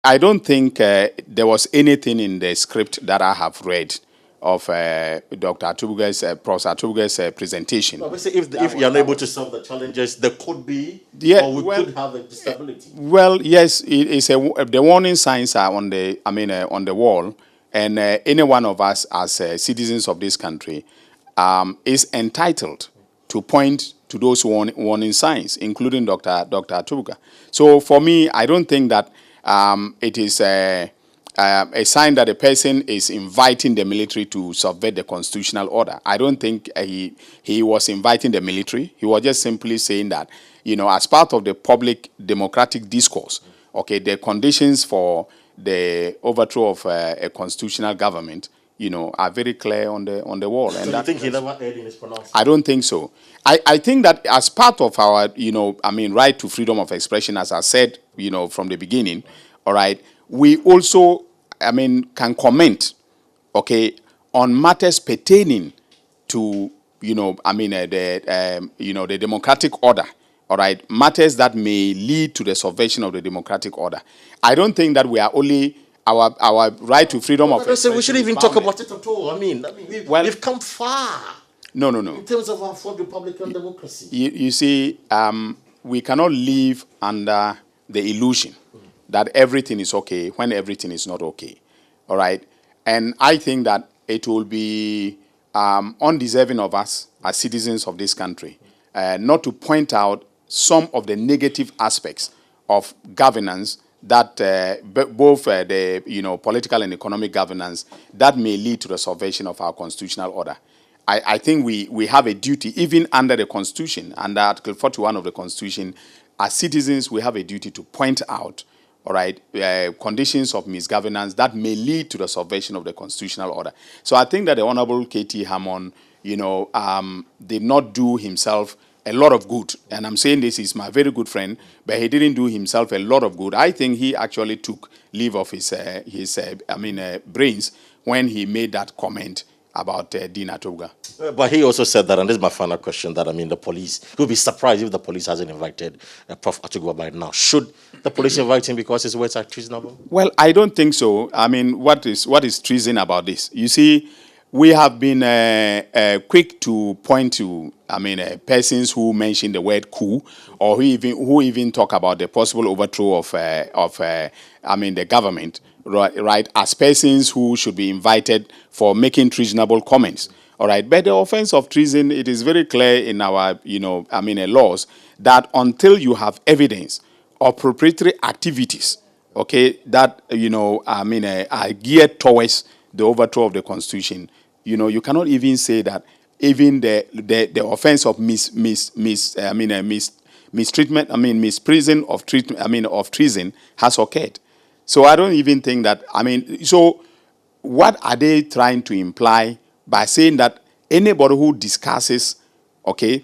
I don't think there was anything in the script that I have read of Dr. Atuguba's, Prof Atuguba's presentation. Obviously, if you're unable to solve the challenges, there could be, Yeah, or we well, could have a instability. well, yes, it is the warning signs are on on the wall, and any one of us as citizens of this country is entitled to point to those warning signs, including Dr. Atuga. So for me, I don't think that it is a sign that a person is inviting the military to subvert the constitutional order. I don't think he was inviting the military. He was just simply saying that, as part of the public democratic discourse, okay, the conditions for the overthrow of a constitutional government, are very clear on the wall. And so you think he never erred in his pronouncement? I don't think so. I think that as part of our, right to freedom of expression, as I said, from the beginning, all right, we also, can comment, okay, on matters pertaining to, the democratic order, all right, matters that may lead to the subversion of the democratic order. I don't think that we are only our right to freedom of expression. We shouldn't even talk about it at all. We've come far. No. In terms of our full Republican democracy. You see, we cannot live under the illusion that everything is okay when everything is not okay. All right? And I think that it will be undeserving of us as citizens of this country not to point out some of the negative aspects of governance that both the political and economic governance that may lead to the subversion of our constitutional order. I think we have a duty, even under the Constitution, under Article 41 of the Constitution, as citizens, we have a duty to point out, all right, conditions of misgovernance that may lead to the subversion of the constitutional order. So I think that the Honorable K.T. Hammond, did not do himself a lot of good. And I'm saying this, is my very good friend, but he didn't do himself a lot of good. I think he actually took leave of his brains when he made that comment about Dean Atuga. But he also said that, and this is my final question, that, the police, he'll be surprised if the police hasn't invited Prof Atuguba by now. Should the police invite him because his words are treasonable? Well, I don't think so. What is treason about this? You see, we have been quick to point to, persons who mention the word coup, or who even talk about the possible overthrow of the government, right, as persons who should be invited for making treasonable comments. All right, but the offense of treason, it is very clear in our, laws that until you have evidence of proprietary activities, okay, that, are geared towards the overthrow of the Constitution, you cannot even say that even the offense of mistreatment, misprision of treatment, of treason has occurred. So I don't even think that, so what are they trying to imply by saying that anybody who discusses, okay,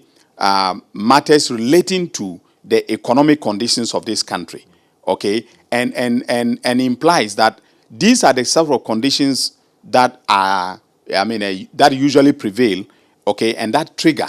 matters relating to the economic conditions of this country, okay, and implies that these are the several conditions that are, that usually prevail, okay, and that trigger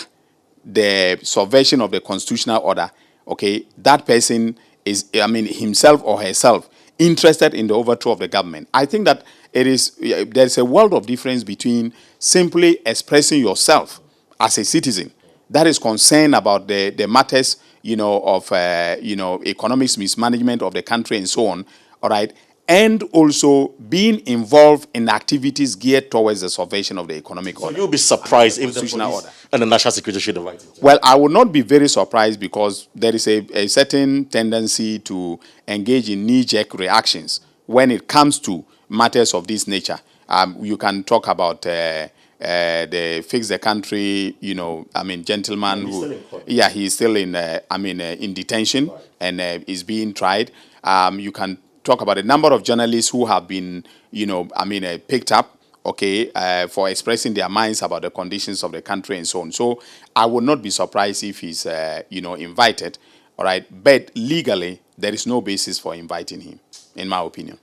the subversion of the constitutional order, okay, that person is, himself or herself, interested in the overthrow of the government. I think that there's a world of difference between simply expressing yourself as a citizen that is concerned about the matters, of, economics mismanagement of the country and so on, all right, and also being involved in activities geared towards the subversion of the economic order. So you'll be surprised if the police and the national security should invite him? Well, I would not be very surprised, because there is a certain tendency to engage in knee-jerk reactions when it comes to matters of this nature. You can talk about the Fix the Country, gentleman who, he's still in detention, right, and is being tried. You can talk about a number of journalists who have been, picked up, okay, for expressing their minds about the conditions of the country and so on. So I would not be surprised if he's, invited, all right. But legally, there is no basis for inviting him, in my opinion.